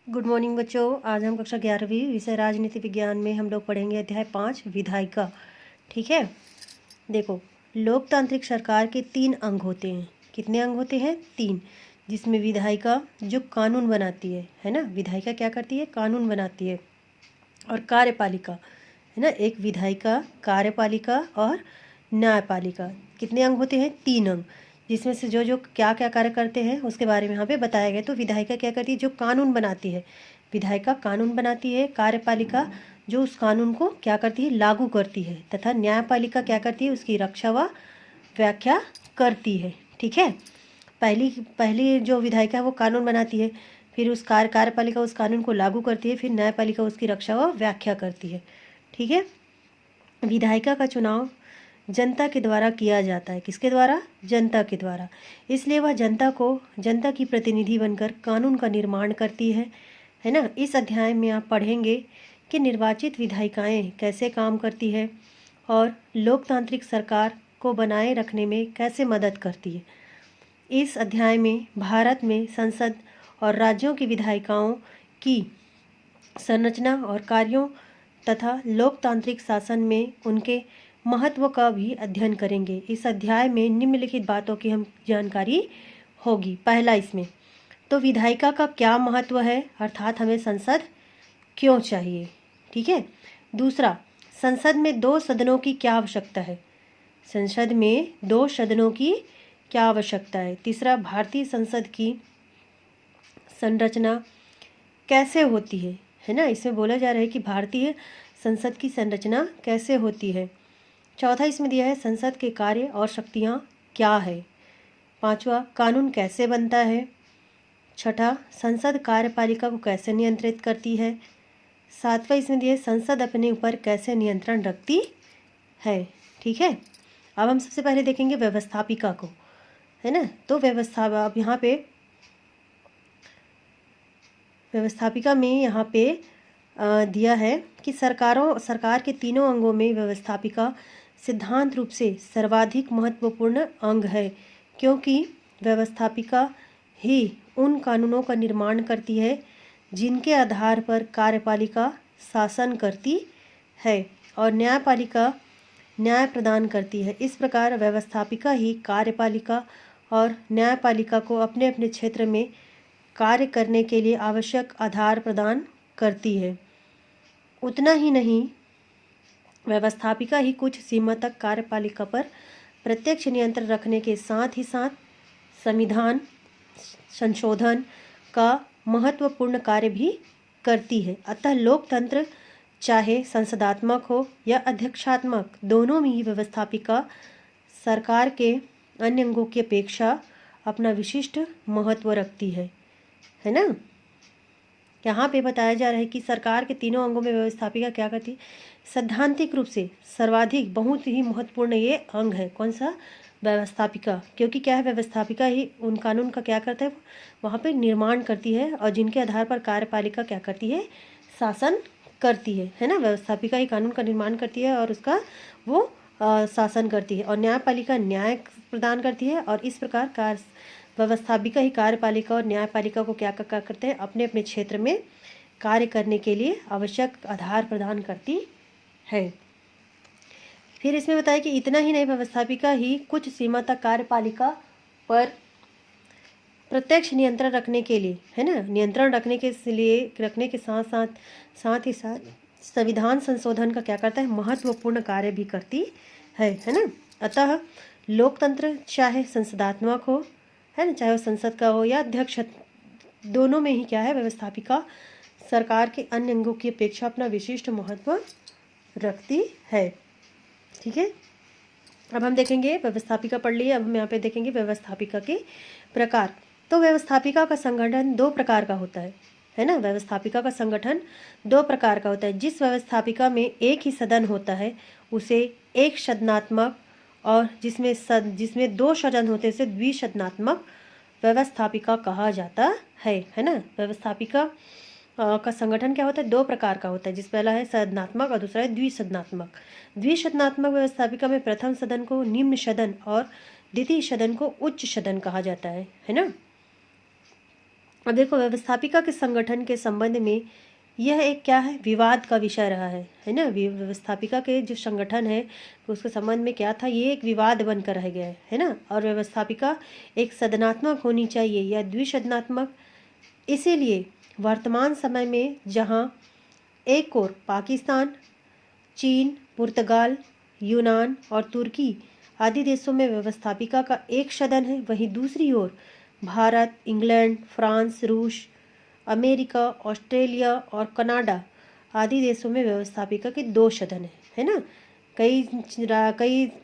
Good morning बच्चों। आज हम कक्षा 11वीं विषय राजनीति विज्ञान में हम लोग पढ़ेंगे अध्याय 5 विधायिका। ठीक है। देखो, लोकतांत्रिक सरकार के 3 अंग होते हैं। कितने अंग होते हैं? 3। जिसमें विधायिका जो कानून बनाती है ना। विधायिका क्या करती है? कानून बनाती है। और कार्यपालिका है ना। एक विधायिका, कार्यपालिका और न्यायपालिका। कितने अंग होते हैं? 3 अंग। जिसमें से जो जो क्या क्या कार्य करते हैं उसके बारे में यहाँ पे बताया गया। तो विधायिका क्या करती है? जो कानून बनाती है। विधायिका कानून बनाती है। कार्यपालिका जो उस कानून को क्या करती है? लागू करती है। तथा न्यायपालिका क्या करती है? उसकी रक्षा व व्याख्या करती है। ठीक है। पहली जो विधायिका है वो कानून बनाती है, फिर उस कार्यपालिका उस कानून को लागू करती है, फिर न्यायपालिका उसकी रक्षा व व्याख्या करती है। ठीक है। विधायिका का चुनाव जनता के द्वारा किया जाता है। किसके द्वारा? जनता के द्वारा। इसलिए वह जनता की प्रतिनिधि बनकर कानून का निर्माण करती है ना। इस अध्याय में आप पढ़ेंगे कि निर्वाचित विधायिकाएं कैसे काम करती है और लोकतांत्रिक सरकार को बनाए रखने में कैसे मदद करती है। इस अध्याय में भारत में संसद और राज्यों की विधायिकाओं की संरचना और कार्यों तथा लोकतांत्रिक शासन में उनके महत्व का भी अध्ययन करेंगे। इस अध्याय में निम्नलिखित बातों की हम जानकारी होगी। पहला इसमें तो विधायिका का क्या महत्व है, अर्थात हमें संसद क्यों चाहिए। ठीक है। दूसरा, संसद में 2 सदनों की क्या आवश्यकता है। संसद में 2 सदनों की क्या आवश्यकता है। तीसरा, भारतीय संसद की संरचना कैसे होती है ना। इसमें बोला जा रहा है कि भारतीय संसद की संरचना कैसे होती है। चौथा इसमें दिया है संसद के कार्य और शक्तियाँ क्या है। पांचवा, कानून कैसे बनता है। छठा, संसद कार्यपालिका को कैसे नियंत्रित करती है। सातवां इसमें दिया है संसद अपने ऊपर कैसे नियंत्रण रखती है। ठीक है। अब हम सबसे पहले देखेंगे व्यवस्थापिका को, है ना। तो अब यहाँ पे व्यवस्थापिका में यहाँ पे दिया है कि सरकार के तीनों अंगों में व्यवस्थापिका सिद्धांत रूप से सर्वाधिक महत्वपूर्ण अंग है, क्योंकि व्यवस्थापिका ही उन कानूनों का निर्माण करती है जिनके आधार पर कार्यपालिका शासन करती है और न्यायपालिका न्याय प्रदान करती है। इस प्रकार व्यवस्थापिका ही कार्यपालिका और न्यायपालिका को अपने अपने क्षेत्र में कार्य करने के लिए आवश्यक आधार प्रदान करती है। उतना ही नहीं, व्यवस्थापिका ही कुछ सीमा तक कार्यपालिका पर प्रत्यक्ष नियंत्रण रखने के साथ ही साथ संविधान संशोधन का महत्वपूर्ण कार्य भी करती है। अतः लोकतंत्र चाहे संसदात्मक हो या अध्यक्षात्मक, दोनों में ही व्यवस्थापिका सरकार के अन्य अंगों की अपेक्षा अपना विशिष्ट महत्व रखती है ना। यहाँ पे बताया जा रहा है कि सरकार के तीनों अंगों में व्यवस्थापिका क्या करती है? सैद्धांतिक रूप से सर्वाधिक बहुत ही महत्वपूर्ण ये अंग है। कौन सा? व्यवस्थापिका। क्योंकि क्या है? व्यवस्थापिका ही उन कानून का क्या करता है? वहाँ पे निर्माण करती है और जिनके आधार पर कार्यपालिका क्या करती है? शासन करती है ना। व्यवस्थापिका ही कानून का निर्माण करती है और उसका वो शासन करती है और न्यायपालिका न्याय प्रदान करती है। और इस प्रकार व्यवस्थापिका ही कार्यपालिका और न्यायपालिका को क्या करते हैं? अपने अपने क्षेत्र में कार्य करने के लिए आवश्यक आधार प्रदान करती है। फिर इसमें बताया कि इतना ही नहीं, व्यवस्थापिका ही कुछ सीमा तक कार्यपालिका पर प्रत्यक्ष नियंत्रण रखने के लिए, है ना, नियंत्रण रखने के साथ ही संविधान संशोधन का क्या करता है? महत्वपूर्ण कार्य भी करती है ना। अतः लोकतंत्र चाहे संसदात्मक हो, है ना, चाहे वो संसद का हो या अध्यक्ष, दोनों में ही क्या है? व्यवस्थापिका सरकार के अन्य अंगों की अपेक्षा अपना विशिष्ट महत्व रखती है। ठीक है। अब हम देखेंगे व्यवस्थापिका पढ़ लिए। अब हम यहाँ पे देखेंगे व्यवस्थापिका के प्रकार। तो व्यवस्थापिका का संगठन 2 प्रकार का होता है ना। व्यवस्थापिका का संगठन 2 प्रकार का होता है। जिस व्यवस्थापिका में एक ही सदन होता है उसे एक सदनात्मक, और जिसमें 2 सदन होते हैं उसे द्विसदनात्मक व्यवस्थापिका कहा जाता है ना। व्यवस्थापिका का संगठन क्या होता है? 2 प्रकार का होता है। जिस पहला है सदनात्मक और दूसरा है द्विसदनात्मक। द्विसदनात्मक व्यवस्थापिका में प्रथम सदन को निम्न सदन और द्वितीय सदन को उच्च सदन कहा जाता है ना। अब देखो, व्यवस्थापिका के संगठन के संबंध में यह एक क्या है, विवाद का विषय रहा है ना। व्यवस्थापिका के जो संगठन है उसके संबंध में क्या था, ये एक विवाद बनकर रह गया है ना। और व्यवस्थापिका एक सदनात्मक होनी चाहिए या द्विसदनात्मक। इसीलिए वर्तमान समय में जहाँ एक ओर पाकिस्तान, चीन, पुर्तगाल, यूनान और तुर्की आदि देशों में व्यवस्थापिका का एक सदन है, वहीं दूसरी ओर भारत, इंग्लैंड, फ्रांस, रूस, अमेरिका, ऑस्ट्रेलिया और कनाडा आदि देशों में व्यवस्थापिका के 2 सदन है ना। कई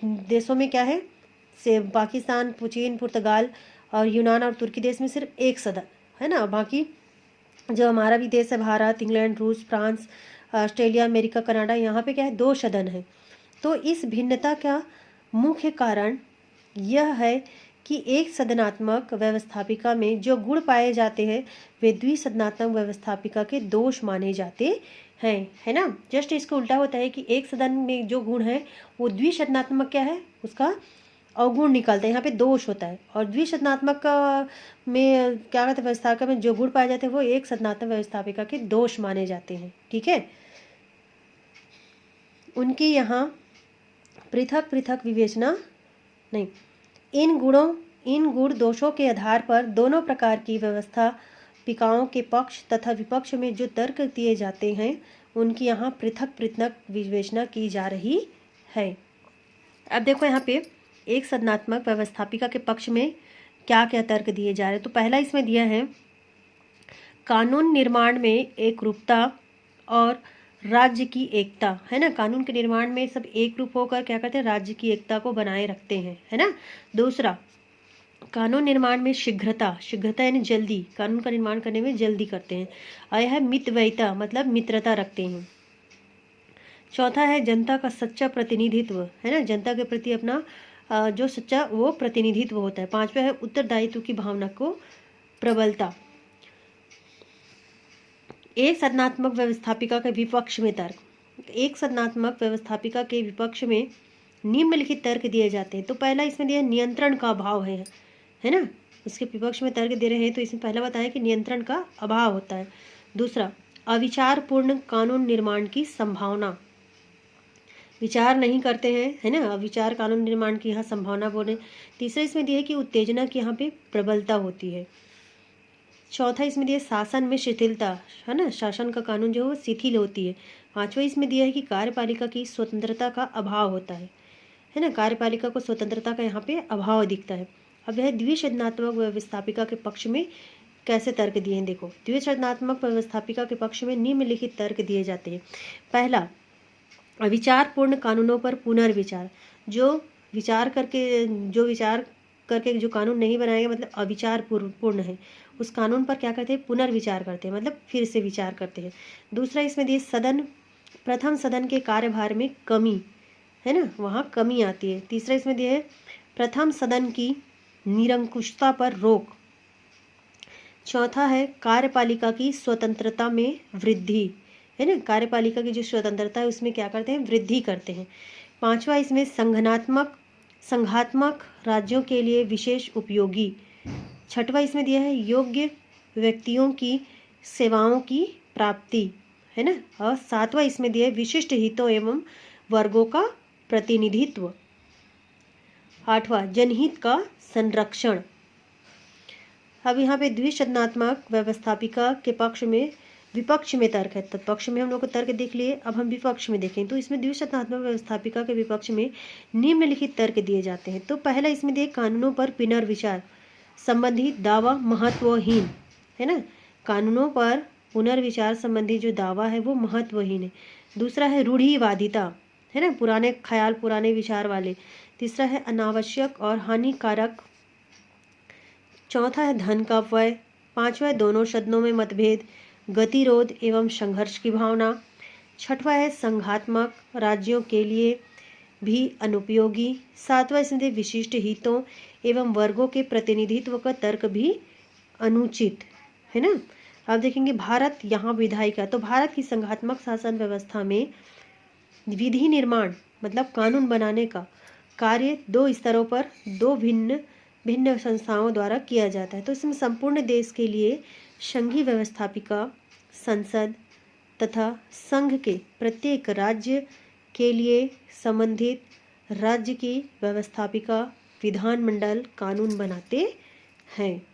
देशों में क्या है, से पाकिस्तान, चीन, पुर्तगाल और यूनान और तुर्की देश में सिर्फ एक सदन है ना। बाकी जो हमारा भी देश है, भारत, इंग्लैंड, रूस, फ्रांस, ऑस्ट्रेलिया, अमेरिका, कनाडा, यहाँ पे क्या है, 2 सदन है। तो इस भिन्नता का मुख्य कारण यह है कि एक सदनात्मक व्यवस्थापिका में जो गुण पाए जाते हैं वे द्विसदनात्मक व्यवस्थापिका के दोष माने जाते हैं, है ना। जस्ट इसका उल्टा होता है कि एक सदन में जो गुण है वो द्विसदनात्मक क्या है, उसका अवगुण निकलता है, यहाँ पे दोष होता है। और द्विसदनात्मक में क्या कहते हैं, व्यवस्थापिका में जो गुण पाए जाते हैं वो एक सदनात्मक व्यवस्थापिका के दोष माने जाते हैं, ठीक है। उनकी यहाँ पृथक पृथक विवेचना नहीं, इन गुण दोषों के आधार पर दोनों प्रकार की व्यवस्थापिकाओं के पक्ष तथा विपक्ष में जो तर्क दिए जाते हैं उनकी यहाँ पृथक पृथक विवेचना की जा रही है। अब देखो यहाँ पे एक सदनात्मक व्यवस्थापिका के पक्ष में क्या क्या तर्क दिए जा रहे हैं। तो पहला इसमें दिया है, कानून निर्माण में एकरूपता और राज्य की एकता, है ना। कानून के निर्माण में सब एक रूप होकर क्या करते हैं, राज्य की एकता को बनाए रखते हैं, है ना। दूसरा, कानून निर्माण में शीघ्रता यानी जल्दी, कानून का निर्माण करने में जल्दी करते हैं। और यह मितव्ययिता मतलब मित्रता रखते हैं। चौथा है जनता का सच्चा प्रतिनिधित्व, है ना, जनता के प्रति अपना जो सच्चा वो प्रतिनिधित्व होता है। पांचवा है उत्तरदायित्व की भावना को प्रबलता। एक सदनात्मक व्यवस्थापिका के विपक्ष में तर्क, एक सदनात्मक व्यवस्थापिका के विपक्ष में निम्नलिखित तर्क दिए जाते हैं। तो पहला इसमें दिया नियंत्रण का अभाव है ना। इसके विपक्ष में तर्क दे रहे हैं तो इसमें पहला बताया कि नियंत्रण का अभाव होता है। दूसरा, अविचारपूर्ण कानून निर्माण की संभावना, विचार नहीं करते हैं, है ना, अविचार कानून निर्माण की यहाँ संभावना बोले। तीसरा इसमें दिया है कि उत्तेजना की यहाँ पे प्रबलता होती है। चौथा इसमें दिया शासन में शिथिलता, है ना, शासन का कानून जो है वो शिथिल होती है। पांचवा इसमें दिया है कि कार्यपालिका की स्वतंत्रता का अभाव होता है ना, कार्यपालिका को स्वतंत्रता का यहाँ पे अभाव दिखता है। अब यह द्विसदनात्मक व्यवस्थापिका के पक्ष में कैसे तर्क दिए हैं, देखो। द्विसदनात्मक व्यवस्थापिका के पक्ष में निम्नलिखित तर्क दिए जाते हैं। पहला, अविचारपूर्ण कानूनों पर पुनर्विचार, जो विचार करके जो कानून नहीं बनाएगा मतलब अविचार पूर्ण है, उस कानून पर क्या करते हैं, पुनर्विचार करते हैं, मतलब फिर से विचार करते हैं। दूसरा इसमें दिए प्रथम सदन के कार्यभार में कमी, है ना, वहाँ कमी आती है। तीसरा इसमें दिए है प्रथम सदन की निरंकुशता पर रोक। चौथा है कार्यपालिका की स्वतंत्रता में वृद्धि, है ना, कार्यपालिका की जो स्वतंत्रता है उसमें क्या करते हैं, वृद्धि करते हैं। पांचवा इसमें संघात्मक राज्यों के लिए विशेष उपयोगी। छठवां इसमें दिया है योग्य व्यक्तियों की सेवाओं की प्राप्ति, है ना। और सातवां इसमें दिया है विशिष्ट हितों एवं वर्गों का प्रतिनिधित्व। आठवां जनहित का संरक्षण। अब यहाँ पे द्विसदनात्मक व्यवस्थापिका के विपक्ष में तर्क है। तो पक्ष में हम लोग को तर्क देख लिए, अब हम विपक्ष में देखें। तो इसमें द्विसदनात्मक व्यवस्थापिका के विपक्ष में निम्नलिखित तर्क दिए जाते हैं। तो पहला इसमें दिए कानूनों पर पुनर्विचार संबंधी दावा महत्वहीन, है ना, कानूनों पर पुनर्विचार संबंधी जो दावा है वो महत्वहीन है। दूसरा है रूढ़िवादिता, है ना, पुराने ख्याल पुराने विचार वाले। तीसरा है अनावश्यक और हानिकारक। चौथा है धन का अपव्यय। पांचवा है दोनों सदनों में मतभेद, गतिरोध एवं संघर्ष की भावना। छठवां है संघात्मक राज्यों के लिए भी अनुपयोगी। सातवां इसमें विशिष्ट हितों एवं वर्गों के प्रतिनिधित्व का तर्क भी अनुचित, है ना। अब देखेंगे भारत यहाँ विधायिका। तो भारत की संघात्मक शासन व्यवस्था में विधि निर्माण मतलब कानून बनाने का कार्य 2 स्तरों पर 2 भिन्न संस्थाओं द्वारा किया जाता है। तो इसमें संपूर्ण देश के लिए संघीय व्यवस्थापिका संसद तथा संघ के प्रत्येक राज्य के लिए संबंधित राज्य की व्यवस्थापिका विधानमंडल कानून बनाते हैं।